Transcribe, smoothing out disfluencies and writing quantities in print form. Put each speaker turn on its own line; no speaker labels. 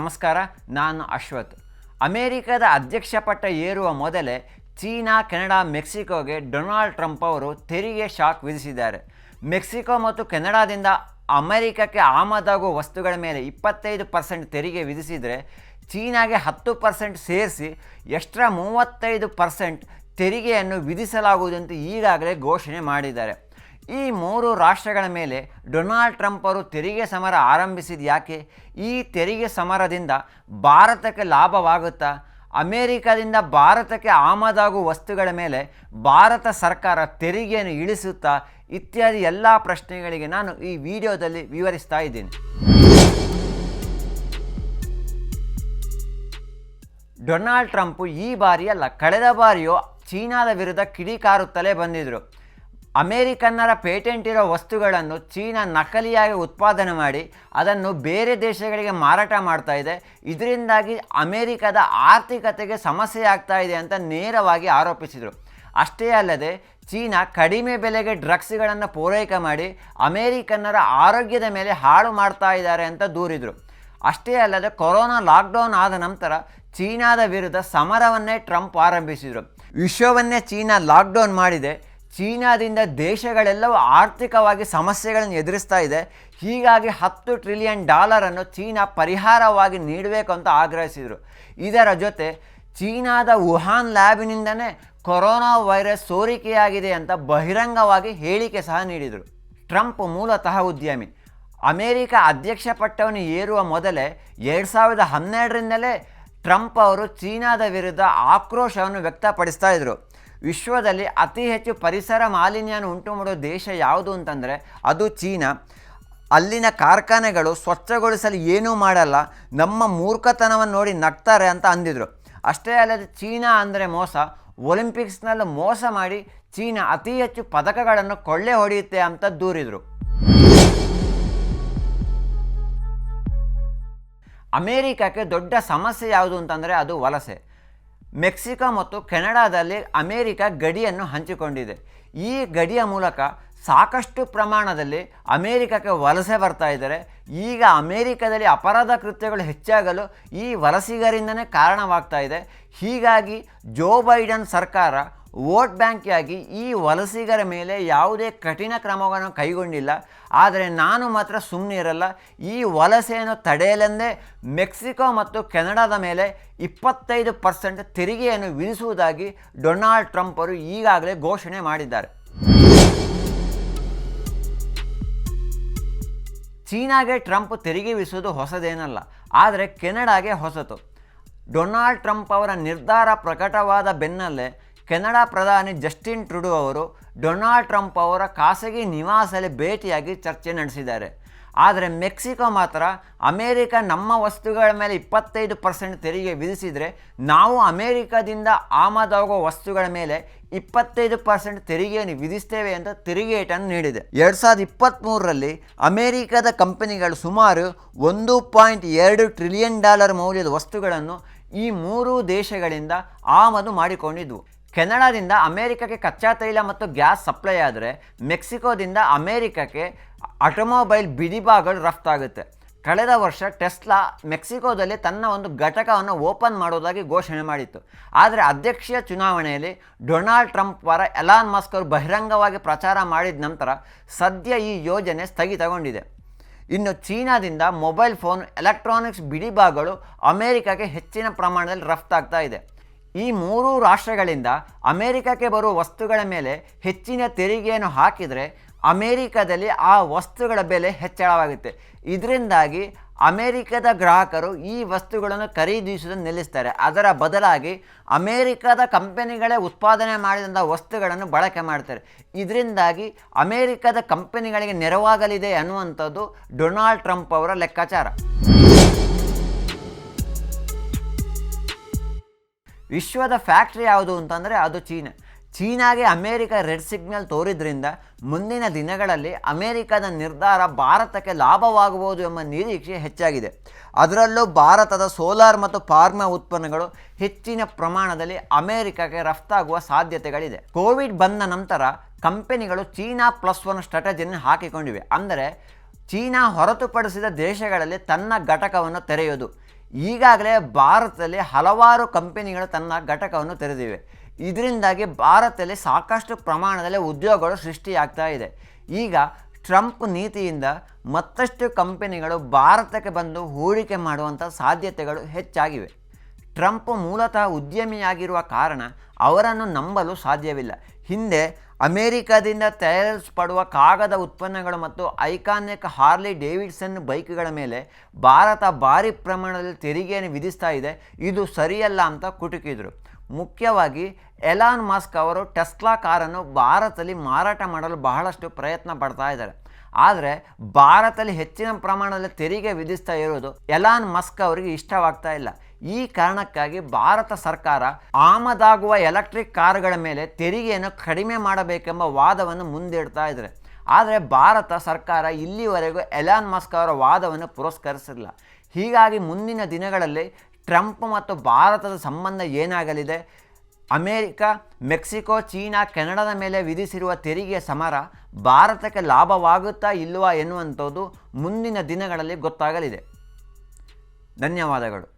ನಮಸ್ಕಾರ, ನಾನು ಅಶ್ವಥ್. ಅಮೆರಿಕದ ಅಧ್ಯಕ್ಷ ಪಟ್ಟ ಏರುವ ಮೊದಲೇ ಚೀನಾ, ಕೆನಡಾ, ಮೆಕ್ಸಿಕೋಗೆ ಡೊನಾಲ್ಡ್ ಟ್ರಂಪ್ ಅವರು ತೆರಿಗೆ ಶಾಕ್ ವಿಧಿಸಿದ್ದಾರೆ. ಮೆಕ್ಸಿಕೋ ಮತ್ತು ಕೆನಡಾದಿಂದ ಅಮೆರಿಕಕ್ಕೆ ಆಮದಾಗುವ ವಸ್ತುಗಳ ಮೇಲೆ 25% ತೆರಿಗೆ ವಿಧಿಸಿದರೆ, ಚೀನಾಗೆ 10% ಸೇರಿಸಿ ಎಕ್ಸ್ಟ್ರಾ 35% ತೆರಿಗೆಯನ್ನು ವಿಧಿಸಲಾಗುವುದಂತ ಈಗಾಗಲೇ ಘೋಷಣೆ ಮಾಡಿದ್ದಾರೆ. ಈ ಮೂರು ರಾಷ್ಟ್ರಗಳ ಮೇಲೆ ಡೊನಾಲ್ಡ್ ಟ್ರಂಪ್ ಅವರು ತೆರಿಗೆ ಸಮರ ಆರಂಭಿಸಿದ ಯಾಕೆ? ಈ ತೆರಿಗೆ ಸಮರದಿಂದ ಭಾರತಕ್ಕೆ ಲಾಭವಾಗುತ್ತಾ? ಅಮೆರಿಕದಿಂದ ಭಾರತಕ್ಕೆ ಆಮದಾಗುವ ವಸ್ತುಗಳ ಮೇಲೆ ಭಾರತ ಸರ್ಕಾರ ತೆರಿಗೆಯನ್ನು ಇಳಿಸುತ್ತಾ? ಇತ್ಯಾದಿ ಎಲ್ಲ ಪ್ರಶ್ನೆಗಳಿಗೆ ನಾನು ಈ ವಿಡಿಯೋದಲ್ಲಿ ವಿವರಿಸ್ತಾ ಇದ್ದೀನಿ. ಡೊನಾಲ್ಡ್ ಟ್ರಂಪ್ ಈ ಬಾರಿಯಲ್ಲ, ಕಳೆದ ಬಾರಿಯೂ ಚೀನಾದ ವಿರುದ್ಧ ಕಿಡಿಕಾರುತ್ತಲೇ ಬಂದಿದ್ದರು. ಅಮೇರಿಕನ್ನರ ಪೇಟೆಂಟ್ ಇರೋ ವಸ್ತುಗಳನ್ನು ಚೀನಾ ನಕಲಿಯಾಗಿ ಉತ್ಪಾದನೆ ಮಾಡಿ ಅದನ್ನು ಬೇರೆ ದೇಶಗಳಿಗೆ ಮಾರಾಟ ಮಾಡ್ತಾ ಇದೆ. ಇದರಿಂದಾಗಿ ಅಮೇರಿಕದ ಆರ್ಥಿಕತೆಗೆ ಸಮಸ್ಯೆ ಆಗ್ತಾ ಇದೆ ಅಂತ ನೇರವಾಗಿ ಆರೋಪಿಸಿದರು. ಅಷ್ಟೇ ಅಲ್ಲದೆ ಚೀನಾ ಕಡಿಮೆ ಬೆಲೆಗೆ ಡ್ರಗ್ಸ್ಗಳನ್ನು ಪೂರೈಕೆ ಮಾಡಿ ಅಮೇರಿಕನ್ನರ ಆರೋಗ್ಯದ ಮೇಲೆ ಹಾಳು ಮಾಡ್ತಾ ಇದ್ದಾರೆ ಅಂತ ದೂರಿದರು. ಅಷ್ಟೇ ಅಲ್ಲದೆ ಕೊರೋನಾ ಲಾಕ್ಡೌನ್ ಆದ ನಂತರ ಚೀನಾದ ವಿರುದ್ಧ ಸಮರವನ್ನೇ ಟ್ರಂಪ್ ಆರಂಭಿಸಿದರು. ವಿಶ್ವವನ್ನೇ ಚೀನಾ ಲಾಕ್ಡೌನ್ ಮಾಡಿದೆ. ಚೀನಾದಿಂದ ದೇಶಗಳೆಲ್ಲವೂ ಆರ್ಥಿಕವಾಗಿ ಸಮಸ್ಯೆಗಳನ್ನು ಎದುರಿಸ್ತಾ ಇದೆ. ಹೀಗಾಗಿ $10 ಟ್ರಿಲಿಯನ್ ಚೀನಾ ಪರಿಹಾರವಾಗಿ ನೀಡಬೇಕು ಅಂತ ಆಗ್ರಹಿಸಿದರು. ಇದರ ಜೊತೆ ಚೀನಾದ ವುಹಾನ್ ಲ್ಯಾಬಿನಿಂದನೇ ಕೊರೋನಾ ವೈರಸ್ ಸೋರಿಕೆಯಾಗಿದೆ ಅಂತ ಬಹಿರಂಗವಾಗಿ ಹೇಳಿಕೆ ಸಹ ನೀಡಿದರು. ಟ್ರಂಪ್ ಮೂಲತಃ ಉದ್ಯಮಿ. ಅಮೆರಿಕ ಅಧ್ಯಕ್ಷ ಪಟ್ಟವನ್ನು ಏರುವ ಮೊದಲೇ 2012ರಿಂದಲೇ ಟ್ರಂಪ್ ಅವರು ಚೀನಾದ ವಿರುದ್ಧ ಆಕ್ರೋಶವನ್ನು ವ್ಯಕ್ತಪಡಿಸ್ತಾ ಇದ್ದರು. ವಿಶ್ವದಲ್ಲಿ ಅತಿ ಹೆಚ್ಚು ಪರಿಸರ ಮಾಲಿನ್ಯವನ್ನು ಉಂಟು ಮಾಡುವ ದೇಶ ಯಾವುದು ಅಂತಂದರೆ ಅದು ಚೀನಾ. ಅಲ್ಲಿನ ಕಾರ್ಖಾನೆಗಳು ಸ್ವಚ್ಛಗೊಳಿಸಲು ಏನೂ ಮಾಡಲ್ಲ, ನಮ್ಮ ಮೂರ್ಖತನವನ್ನು ನೋಡಿ ನಗ್ತಾರೆ ಅಂತ ಅಂದಿದ್ರು. ಅಷ್ಟೇ ಅಲ್ಲದೆ ಚೀನಾ ಅಂದರೆ ಮೋಸ, ಒಲಿಂಪಿಕ್ಸ್ನಲ್ಲಿ ಮೋಸ ಮಾಡಿ ಚೀನಾ ಅತಿ ಹೆಚ್ಚು ಪದಕಗಳನ್ನು ಕೊಳ್ಳೆ ಹೊಡೆಯುತ್ತೆ ಅಂತ ದೂರಿದರು. ಅಮೇರಿಕಕ್ಕೆ ದೊಡ್ಡ ಸಮಸ್ಯೆ ಯಾವುದು ಅಂತಂದರೆ ಅದು ವಲಸೆ. ಮೆಕ್ಸಿಕೋ ಮತ್ತು ಕೆನಡಾದಲ್ಲಿ ಅಮೇರಿಕ ಗಡಿಯನ್ನು ಹಂಚಿಕೊಂಡಿದೆ. ಈ ಗಡಿಯ ಮೂಲಕ ಸಾಕಷ್ಟು ಪ್ರಮಾಣದಲ್ಲಿ ಅಮೇರಿಕಕ್ಕೆ ವಲಸೆ ಬರ್ತಾ ಇದ್ದಾರೆ. ಈಗ ಅಮೇರಿಕದಲ್ಲಿ ಅಪರಾಧ ಕೃತ್ಯಗಳು ಹೆಚ್ಚಾಗಲು ಈ ವಲಸಿಗರಿಂದನೇ ಕಾರಣವಾಗ್ತಾ ಇದೆ. ಹೀಗಾಗಿ ಜೋ ಬೈಡನ್ ಸರ್ಕಾರ ವೋಟ್ ಬ್ಯಾಂಕಿಯಾಗಿ ಈ ವಲಸಿಗರ ಮೇಲೆ ಯಾವುದೇ ಕಠಿಣ ಕ್ರಮವನ್ನು ಕೈಗೊಂಡಿಲ್ಲ. ಆದರೆ ನಾನು ಮಾತ್ರ ಸುಮ್ಮನೆ ಇರಲ್ಲ, ಈ ವಲಸೆಯನ್ನು ತಡೆಯಲೆಂದೇ ಮೆಕ್ಸಿಕೋ ಮತ್ತು ಕೆನಡಾದ ಮೇಲೆ 25% ತೆರಿಗೆಯನ್ನು ವಿಧಿಸುವುದಾಗಿ ಡೊನಾಲ್ಡ್ ಟ್ರಂಪ್ ಅವರು ಈಗಾಗಲೇ ಘೋಷಣೆ ಮಾಡಿದ್ದಾರೆ. ಚೀನಾಗೆ ಟ್ರಂಪ್ ತೆರಿಗೆ ವಿಧಿಸುವುದು ಹೊಸದೇನಲ್ಲ, ಆದರೆ ಕೆನಡಾಗೆ ಹೊಸತು. ಡೊನಾಲ್ಡ್ ಟ್ರಂಪ್ ಅವರ ನಿರ್ಧಾರ ಪ್ರಕಟವಾದ ಬೆನ್ನಲ್ಲೇ ಕೆನಡಾ ಪ್ರಧಾನಿ ಜಸ್ಟಿನ್ ಟ್ರುಡೋ ಅವರು ಡೊನಾಲ್ಡ್ ಟ್ರಂಪ್ ಅವರ ಖಾಸಗಿ ನಿವಾಸದಲ್ಲಿ ಭೇಟಿಯಾಗಿ ಚರ್ಚೆ ನಡೆಸಿದ್ದಾರೆ. ಆದರೆ ಮೆಕ್ಸಿಕೋ ಮಾತ್ರ ಅಮೇರಿಕ ನಮ್ಮ ವಸ್ತುಗಳ ಮೇಲೆ 25% ತೆರಿಗೆ ವಿಧಿಸಿದರೆ ನಾವು ಅಮೇರಿಕದಿಂದ ಆಮದಾಗುವ ವಸ್ತುಗಳ ಮೇಲೆ 25% ತೆರಿಗೆಯನ್ನು ವಿಧಿಸ್ತೇವೆ ಅಂತ ತಿರುಗೇಟನ್ನು ನೀಡಿದೆ. 2023ರಲ್ಲಿ ಅಮೇರಿಕದ ಕಂಪನಿಗಳು ಸುಮಾರು $1.2 ಟ್ರಿಲಿಯನ್ ಮೌಲ್ಯದ ವಸ್ತುಗಳನ್ನು ಈ ಮೂರೂ ದೇಶಗಳಿಂದ ಆಮದು ಮಾಡಿಕೊಂಡಿದ್ವು. ಕೆನಡಾದಿಂದ ಅಮೇರಿಕಕ್ಕೆ ಕಚ್ಚಾ ತೈಲ ಮತ್ತು ಗ್ಯಾಸ್ ಸಪ್ಲೈ ಆದರೆ ಮೆಕ್ಸಿಕೋದಿಂದ ಅಮೇರಿಕಕ್ಕೆ ಆಟೋಮೊಬೈಲ್ ಬಿಡಿಭಾಗಗಳು ರಫ್ತಾಗುತ್ತೆ. ಕಳೆದ ವರ್ಷ ಟೆಸ್ಲಾ ಮೆಕ್ಸಿಕೋದಲ್ಲಿ ತನ್ನ ಒಂದು ಘಟಕವನ್ನು ಓಪನ್ ಮಾಡೋದಾಗಿ ಘೋಷಣೆ ಮಾಡಿತ್ತು. ಆದರೆ ಅಧ್ಯಕ್ಷೀಯ ಚುನಾವಣೆಯಲ್ಲಿ ಡೊನಾಲ್ಡ್ ಟ್ರಂಪ್ ಪರ ಎಲಾನ್ ಮಸ್ಕ್ ಅವರು ಬಹಿರಂಗವಾಗಿ ಪ್ರಚಾರ ಮಾಡಿದ ನಂತರ ಸದ್ಯ ಈ ಯೋಜನೆ ಸ್ಥಗಿತಗೊಂಡಿದೆ. ಇನ್ನು ಚೀನಾದಿಂದ ಮೊಬೈಲ್ ಫೋನ್, ಎಲೆಕ್ಟ್ರಾನಿಕ್ಸ್ ಬಿಡಿಭಾಗಗಳು ಅಮೇರಿಕಕ್ಕೆ ಹೆಚ್ಚಿನ ಪ್ರಮಾಣದಲ್ಲಿ ರಫ್ತಾಗ್ತಾ ಇದೆ. ಈ ಮೂರೂ ರಾಷ್ಟ್ರಗಳಿಂದ ಅಮೇರಿಕಕ್ಕೆ ಬರುವ ವಸ್ತುಗಳ ಮೇಲೆ ಹೆಚ್ಚಿನ ತೆರಿಗೆಯನ್ನು ಹಾಕಿದರೆ ಅಮೇರಿಕದಲ್ಲಿ ಆ ವಸ್ತುಗಳ ಬೆಲೆ ಹೆಚ್ಚಳವಾಗುತ್ತೆ. ಇದರಿಂದಾಗಿ ಅಮೇರಿಕದ ಗ್ರಾಹಕರು ಈ ವಸ್ತುಗಳನ್ನು ಖರೀದಿಸುವುದನ್ನು ನಿಲ್ಲಿಸ್ತಾರೆ. ಅದರ ಬದಲಾಗಿ ಅಮೇರಿಕದ ಕಂಪನಿಗಳೇ ಉತ್ಪಾದನೆ ಮಾಡಿದಂಥ ವಸ್ತುಗಳನ್ನು ಬಳಕೆ ಮಾಡ್ತಾರೆ. ಇದರಿಂದಾಗಿ ಅಮೇರಿಕದ ಕಂಪನಿಗಳಿಗೆ ನೆರವಾಗಲಿದೆ ಅನ್ನುವಂಥದ್ದು ಡೊನಾಲ್ಡ್ ಟ್ರಂಪ್ ಅವರ ಲೆಕ್ಕಾಚಾರ. ವಿಶ್ವದ ಫ್ಯಾಕ್ಟ್ರಿ ಯಾವುದು ಅಂತಂದರೆ ಅದು ಚೀನಾಗೆ ಅಮೇರಿಕ ರೆಡ್ ಸಿಗ್ನಲ್ ತೋರಿದ್ರಿಂದ ಮುಂದಿನ ದಿನಗಳಲ್ಲಿ ಅಮೇರಿಕದ ನಿರ್ಧಾರ ಭಾರತಕ್ಕೆ ಲಾಭವಾಗಬಹುದು ಎಂಬ ನಿರೀಕ್ಷೆ ಹೆಚ್ಚಾಗಿದೆ. ಅದರಲ್ಲೂ ಭಾರತದ ಸೋಲಾರ್ ಮತ್ತು ಫಾರ್ಮಾ ಉತ್ಪನ್ನಗಳು ಹೆಚ್ಚಿನ ಪ್ರಮಾಣದಲ್ಲಿ ಅಮೇರಿಕಕ್ಕೆ ರಫ್ತಾಗುವ ಸಾಧ್ಯತೆಗಳಿದೆ. ಕೋವಿಡ್ ಬಂದ ನಂತರ ಕಂಪನಿಗಳು ಚೀನಾ +1 ಸ್ಟ್ರಾಟಜಿಯನ್ನು ಹಾಕಿಕೊಂಡಿವೆ. ಅಂದರೆ ಚೀನಾ ಹೊರತುಪಡಿಸಿದ ದೇಶಗಳಲ್ಲಿ ತನ್ನ ಘಟಕವನ್ನು ತೆರೆಯೋದು. ಈಗಾಗಲೇ ಭಾರತದಲ್ಲಿ ಹಲವಾರು ಕಂಪನಿಗಳು ತನ್ನ ಘಟಕವನ್ನು ತೆರೆದಿವೆ. ಇದರಿಂದಾಗಿ ಭಾರತದಲ್ಲಿ ಸಾಕಷ್ಟು ಪ್ರಮಾಣದಲ್ಲಿ ಉದ್ಯೋಗಗಳು ಸೃಷ್ಟಿಯಾಗ್ತಾ ಇದೆ. ಈಗ ಟ್ರಂಪ್ ನೀತಿಯಿಂದ ಮತ್ತಷ್ಟು ಕಂಪನಿಗಳು ಭಾರತಕ್ಕೆ ಬಂದು ಹೂಡಿಕೆ ಮಾಡುವಂಥ ಸಾಧ್ಯತೆಗಳು ಹೆಚ್ಚಾಗಿವೆ. ಟ್ರಂಪ್ ಮೂಲತಃ ಉದ್ಯಮಿಯಾಗಿರುವ ಕಾರಣ ಅವರನ್ನು ನಂಬಲು ಸಾಧ್ಯವಿಲ್ಲ. ಹಿಂದೆ ಅಮೆರಿಕದಿಂದ ತಯಾರಿಸಲ್ಪಡುವ ಕಾಗದ ಉತ್ಪನ್ನಗಳು ಮತ್ತು ಐಕಾನಿಕ್ ಹಾರ್ಲಿ ಡೇವಿಡ್ಸನ್ ಬೈಕ್ಗಳ ಮೇಲೆ ಭಾರತ ಭಾರಿ ಪ್ರಮಾಣದಲ್ಲಿ ತೆರಿಗೆಯನ್ನು ವಿಧಿಸ್ತಾ ಇದೆ, ಇದು ಸರಿಯಲ್ಲ ಅಂತ ಕುಟುಕಿದರು. ಮುಖ್ಯವಾಗಿ ಎಲಾನ್ ಮಸ್ಕ್ ಅವರು ಟೆಸ್ಲಾ ಕಾರನ್ನು ಭಾರತದಲ್ಲಿ ಮಾರಾಟ ಮಾಡಲು ಬಹಳಷ್ಟು ಪ್ರಯತ್ನ ಪಡ್ತಾ ಇದ್ದಾರೆ. ಆದರೆ ಭಾರತದಲ್ಲಿ ಹೆಚ್ಚಿನ ಪ್ರಮಾಣದಲ್ಲಿ ತೆರಿಗೆ ವಿಧಿಸ್ತಾ ಇರೋದು ಎಲಾನ್ ಮಸ್ಕ್ ಅವರಿಗೆ ಇಷ್ಟವಾಗ್ತಾ ಇಲ್ಲ. ಈ ಕಾರಣಕ್ಕಾಗಿ ಭಾರತ ಸರ್ಕಾರ ಆಮದಾಗುವ ಎಲೆಕ್ಟ್ರಿಕ್ ಕಾರುಗಳ ಮೇಲೆ ತೆರಿಗೆಯನ್ನು ಕಡಿಮೆ ಮಾಡಬೇಕೆಂಬ ವಾದವನ್ನು ಮುಂದಿಡ್ತಾ ಇದ್ದಾರೆ. ಆದರೆ ಭಾರತ ಸರ್ಕಾರ ಇಲ್ಲಿವರೆಗೂ ಎಲಾನ್ ಮಸ್ಕ್ ಅವರ ವಾದವನ್ನು ಪುರಸ್ಕರಿಸಿಲ್ಲ. ಹೀಗಾಗಿ ಮುಂದಿನ ದಿನಗಳಲ್ಲಿ ಟ್ರಂಪ್ ಮತ್ತು ಭಾರತದ ಸಂಬಂಧ ಏನಾಗಲಿದೆ, ಅಮೇರಿಕ, ಮೆಕ್ಸಿಕೋ, ಚೀನಾ, ಕೆನಡಾದ ಮೇಲೆ ವಿಧಿಸಿರುವ ತೆರಿಗೆಯ ಸಮರ ಭಾರತಕ್ಕೆ ಲಾಭವಾಗುತ್ತಾ ಇಲ್ಲವಾ ಎನ್ನುವಂಥದ್ದು ಮುಂದಿನ ದಿನಗಳಲ್ಲಿ ಗೊತ್ತಾಗಲಿದೆ. ಧನ್ಯವಾದಗಳು.